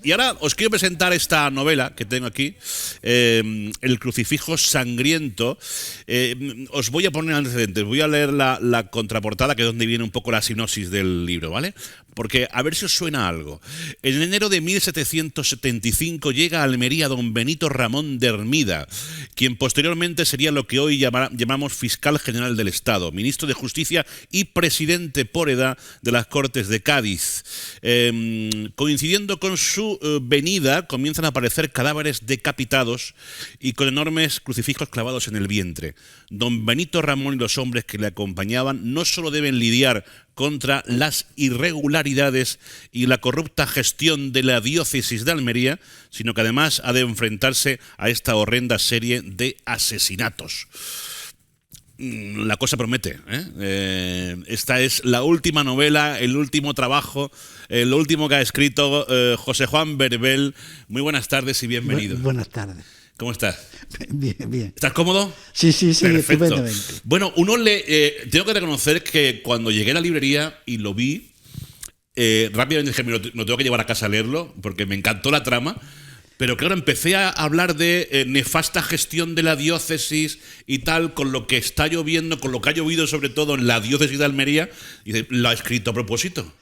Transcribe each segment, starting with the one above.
Y ahora os quiero presentar esta novela que tengo aquí, El crucifijo sangriento. Os voy a poner antecedentes, voy a leer la contraportada, que es donde viene un poco la sinopsis del libro, ¿vale? Porque a ver si os suena algo. En enero de 1775 llega a Almería don Benito Ramón de Hermida, quien posteriormente sería lo que hoy llamamos fiscal general del Estado, ministro de Justicia y presidente por edad de las Cortes de Cádiz. Coincidiendo con su venida, comienzan a aparecer cadáveres decapitados y con enormes crucifijos clavados en el vientre. Don Benito Ramón y los hombres que le acompañaban no solo deben lidiar contra las irregularidades y la corrupta gestión de la diócesis de Almería, sino que además ha de enfrentarse a esta horrenda serie de asesinatos. La cosa promete, ¿eh? Esta es la última novela, el último trabajo, lo último que ha escrito José Juan Berbel. Muy buenas tardes y bienvenido. Buenas tardes. ¿Cómo estás? Bien, bien. ¿Estás cómodo? Sí, Perfecto. estupendamente. Bueno, tengo que reconocer que cuando llegué a la librería y lo vi, rápidamente dije, me lo tengo que llevar a casa a leerlo, porque me encantó la trama. Pero claro, empecé a hablar de nefasta gestión de la diócesis y tal, con lo que está lloviendo, con lo que ha llovido sobre todo en la diócesis de Almería, y dice, ¿lo ha escrito a propósito?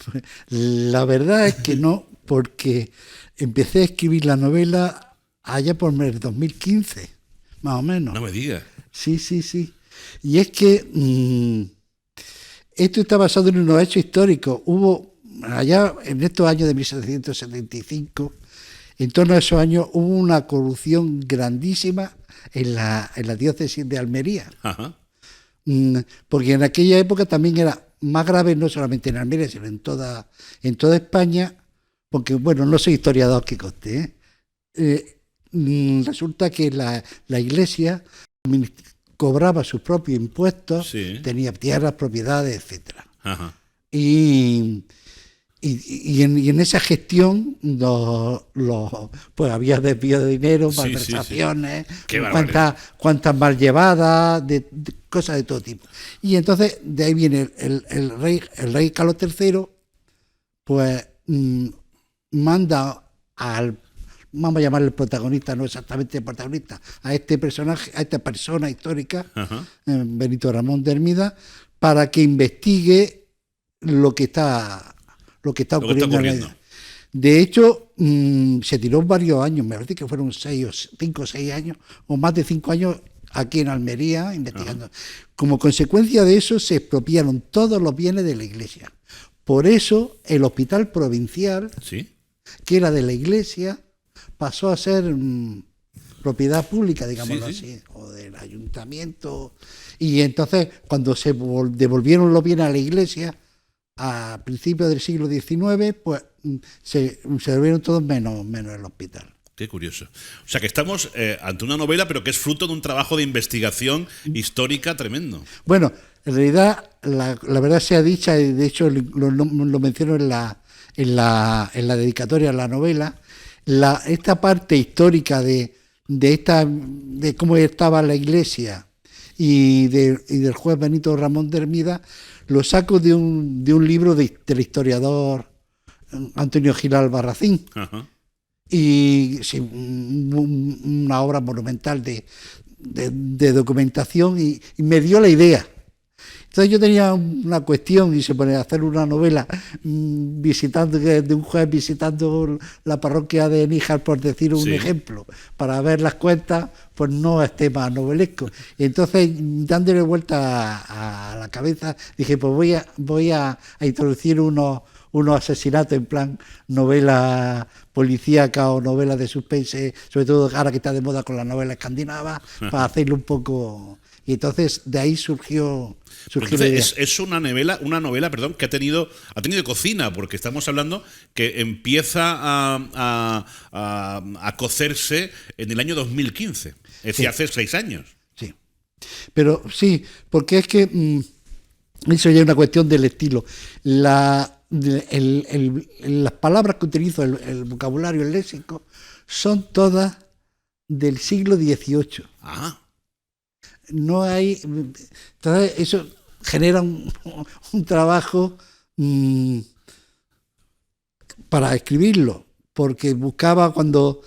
Pues, la verdad es que no, porque empecé a escribir la novela allá por el 2015, más o menos. No me digas. Sí. Y es que esto está basado en unos hechos históricos. Hubo, allá en estos años de 1775, en torno a esos años hubo una corrupción grandísima en la diócesis de Almería. Ajá. Porque en aquella época también era más grave, no solamente en Almería, sino en toda España, porque, bueno, no soy historiador, que conste, resulta que la Iglesia cobraba sus propios impuestos, Sí. tenía tierras, propiedades, etcétera. Ajá. Y en esa gestión pues había desvío de dinero, Sí, malversaciones, sí. Qué barbaridad. cuantas mal llevadas, de cosas de todo tipo. Y entonces de ahí viene el rey Carlos III, pues manda vamos a llamarle el protagonista, no exactamente el protagonista, a este personaje, a esta persona histórica, Benito Ramón de Hermida, para que investigue lo que está ocurriendo. De hecho, se tiró varios años, me parece que fueron 5 o 6 años, o más de 5 años aquí en Almería, investigando. Ajá. Como consecuencia de eso, se expropiaron todos los bienes de la Iglesia. Por eso, el hospital provincial, ¿sí?, que era de la Iglesia, pasó a ser propiedad pública, digámoslo así, o del ayuntamiento. Y entonces, cuando se devolvieron los bienes a la Iglesia, a principios del siglo XIX, pues se devolvieron todos menos el hospital. Qué curioso. O sea, que estamos ante una novela, pero que es fruto de un trabajo de investigación histórica tremendo. Bueno, en realidad, la verdad sea dicha, y de hecho lo menciono en la dedicatoria a la novela, esta parte histórica de cómo estaba la Iglesia y del juez Benito Ramón de Hermida, lo saco de un libro del historiador Antonio Gil Albarracín. Ajá. Y sí, una obra monumental de documentación, y me dio la idea. Entonces yo tenía una cuestión y se pone a hacer una novela de un juez visitando la parroquia de Níjar, por decir un ejemplo, para ver las cuentas, pues no es tema novelesco. Y entonces, dándole vuelta a la cabeza, dije, pues voy a introducir unos asesinatos en plan novela policíaca o novela de suspense, sobre todo ahora que está de moda con la novela escandinava, para hacerlo un poco. Y entonces de ahí surgió la idea. Es una novela, que ha tenido cocina, porque estamos hablando que empieza a cocerse en el año 2015, es decir, hace 6 años. Sí, pero sí, porque es que eso ya es una cuestión del estilo. Las palabras que utilizo, el vocabulario, el léxico, son todas del siglo XVIII. Ah. No hay. Entonces, eso genera un trabajo para escribirlo, porque buscaba cuando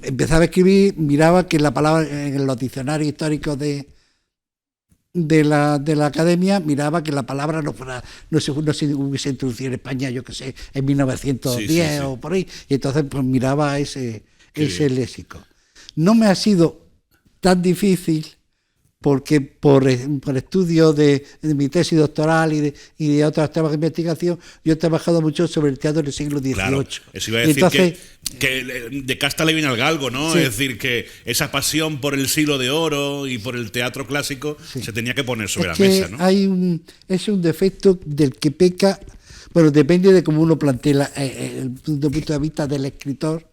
empezaba a escribir, miraba que la palabra en los diccionarios históricos de la academia, miraba que la palabra no se hubiese introducido en España, yo que sé, en 1910 o por ahí, y entonces pues miraba ese léxico. No me ha sido tan difícil porque por estudio de mi tesis doctoral y de otros temas de investigación, yo he trabajado mucho sobre el teatro del siglo XVIII. Claro, eso iba a decir. Entonces, que de casta le viene al galgo, ¿no? Sí. Es decir, que esa pasión por el siglo de oro y por el teatro clásico se tenía que poner sobre la mesa, ¿no? Es un defecto del que peca, bueno, depende de cómo uno plantea el punto de vista del escritor,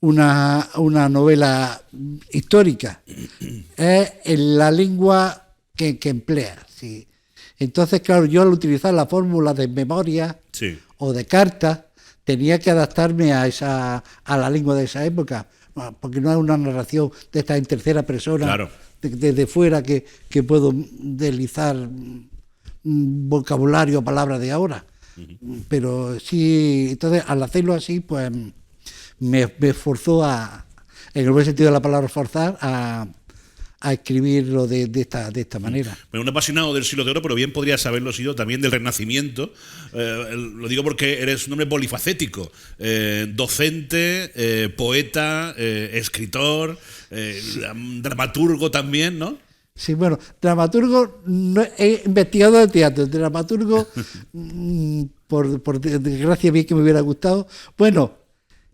una novela histórica, es en la lengua que emplea. ¿Sí? Entonces, claro, yo al utilizar la fórmula de memoria o de cartas, tenía que adaptarme a la lengua de esa época, porque no es una narración de esta en tercera persona, claro, desde fuera que puedo deslizar vocabulario o palabras de ahora. Pero sí, entonces al hacerlo así, pues me forzó en el buen sentido de la palabra forzar, a escribirlo de esta manera. Bueno, un apasionado del siglo de oro, pero bien podrías haberlo sido también del Renacimiento. Lo digo porque eres un hombre polifacético, docente, poeta, escritor, dramaturgo también, ¿no? Sí, bueno, dramaturgo, no, he investigado de teatro, dramaturgo, por desgracia bien que me hubiera gustado. Bueno,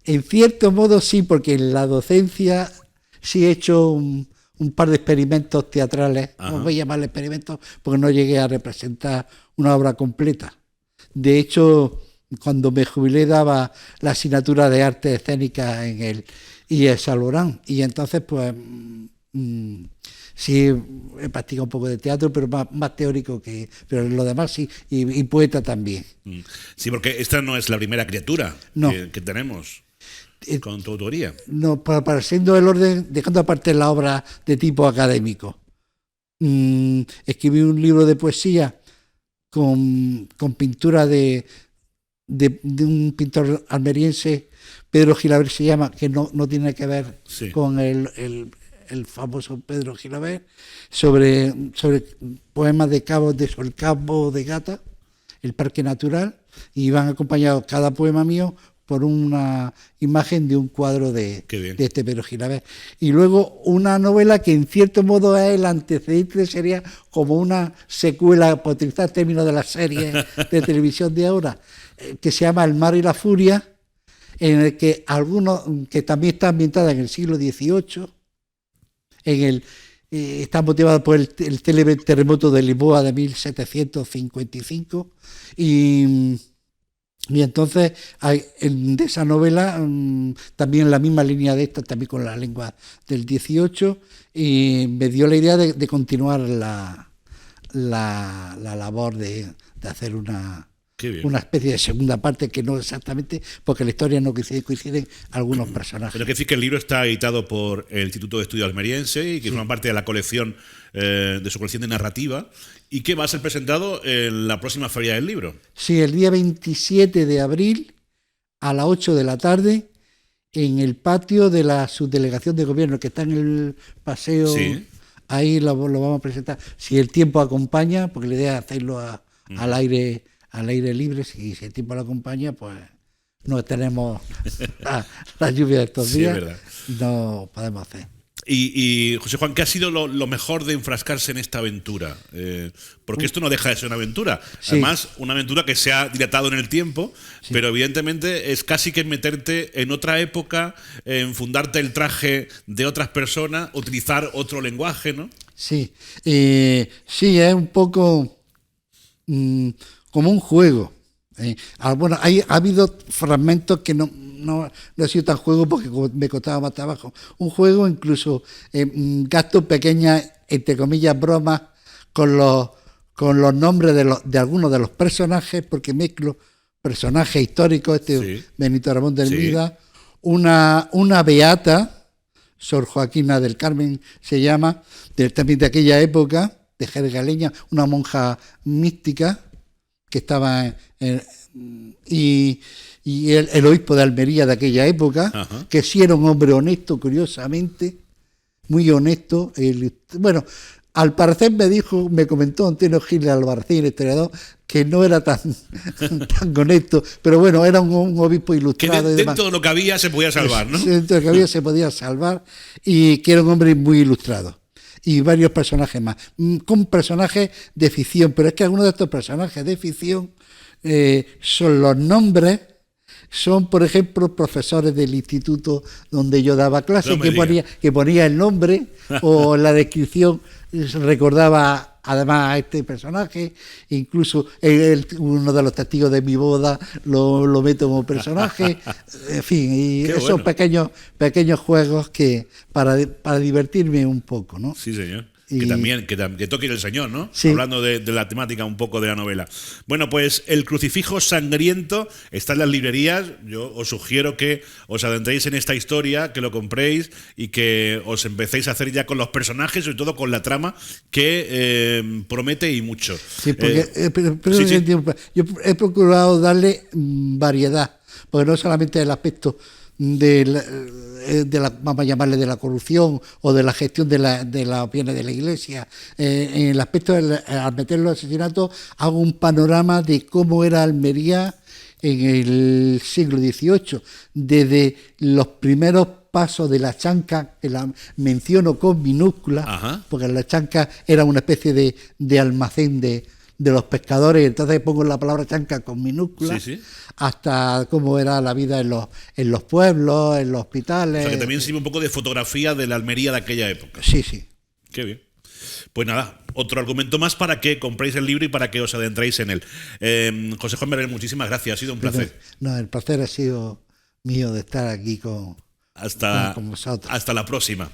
en cierto modo sí, porque en la docencia sí he hecho un par de experimentos teatrales, no voy a llamarle experimentos porque no llegué a representar una obra completa. De hecho, cuando me jubilé daba la asignatura de artes escénicas en el IES Salorán, y entonces pues sí he practicado un poco de teatro, pero más teórico pero lo demás sí, y poeta también. Sí, porque esta no es la primera criatura que tenemos con tu autoría. No, para siendo el orden, dejando aparte la obra de tipo académico. Escribí un libro de poesía con pintura de un pintor almeriense, Pedro Gilabert se llama, que no tiene que ver con el famoso Pedro Gilabert, sobre poemas de Cabos de Solcampo de Gata, el Parque Natural, y van acompañados cada poema mío por una imagen de un cuadro de este Pedro Gilabert. Y luego una novela que en cierto modo es el antecedente, sería como una secuela, por utilizar términos de la serie de televisión de ahora, que se llama El mar y la furia, en el que que también está ambientada en el siglo XVIII, está motivado por el terremoto de Lisboa de 1755, y entonces de esa novela, también la misma línea de esta, también con la lengua del 18, y me dio la idea de continuar la labor de hacer una especie de segunda parte, que no exactamente, porque la historia no coinciden algunos personajes. Pero hay que decir que el libro está editado por el Instituto de Estudios Almeriense y que forma parte de la colección, de su colección de narrativa, y que va a ser presentado en la próxima Feria del Libro. Sí, el día 27 de abril a las 8 de la tarde en el patio de la subdelegación de gobierno, que está en el paseo. Sí. Ahí lo vamos a presentar, si el tiempo acompaña, porque la idea es hacerlo al aire libre. Si el tiempo lo acompaña, pues no tenemos la lluvia de estos días, no podemos hacer. Y José Juan, ¿qué ha sido lo mejor de enfrascarse en esta aventura? Porque esto no deja de ser una aventura. Además, una aventura que se ha dilatado en el tiempo, pero evidentemente es casi que meterte en otra época, enfundarte el traje de otras personas, utilizar otro lenguaje, ¿no? Sí, es un poco como un juego. Bueno, ha habido fragmentos que no ha sido tan juego porque me costaba más trabajo. Un juego, incluso gasto pequeñas, entre comillas, bromas con los nombres de algunos de los personajes, porque mezclo personajes históricos, Benito Ramón de Hermida, una beata, Sor Joaquina del Carmen se llama, también de aquella época, de jergaleña, una monja mística que estaba y y el obispo de Almería de aquella época, Ajá. que sí era un hombre honesto, curiosamente, muy honesto. Bueno, al parecer me comentó Antonio Gil Albarcín, el historiador, que no era tan honesto, pero bueno, era un obispo Que ilustrado. dentro de lo que había se podía salvar, ¿no? Dentro de lo que había se podía salvar, y que era un hombre muy ilustrado. Y varios personajes más, con personajes de ficción, pero es que algunos de estos personajes de ficción son los nombres. Son, por ejemplo, profesores del instituto donde yo daba clases, No me que ponía el nombre o la descripción recordaba además a este personaje. Incluso uno de los testigos de mi boda lo meto como personaje. En fin, y Qué esos bueno. pequeños juegos que para divertirme un poco, ¿no? Sí, señor. Y- Que toque el señor, ¿no? Sí. Hablando de la temática un poco de la novela. Bueno, pues El crucifijo sangriento está en las librerías. Yo os sugiero que os adentréis en esta historia, que lo compréis y que os empecéis a hacer ya con los personajes, sobre todo con la trama, que promete y mucho. Sí, porque pero sí, sí. yo he procurado darle variedad, porque no solamente el aspecto vamos a llamarle, de la corrupción o de la gestión de los bienes de la Iglesia. En el aspecto al meter los asesinatos, hago un panorama de cómo era Almería en el siglo XVIII, desde los primeros pasos de la chanca, que la menciono con minúsculas, Ajá. porque la chanca era una especie de almacén de los pescadores, entonces pongo la palabra chanca con minúsculas, Sí, sí. hasta cómo era la vida en los pueblos, en los O hospitales. sea, que también sirve un poco de fotografía de la Almería de aquella época. Sí, sí. Qué bien. Pues nada, otro argumento más para que compréis el libro y para que os adentréis en él. José Juan Bernal, muchísimas gracias, ha sido un placer. No, el placer ha sido mío de estar aquí con Hasta vosotros. la próxima.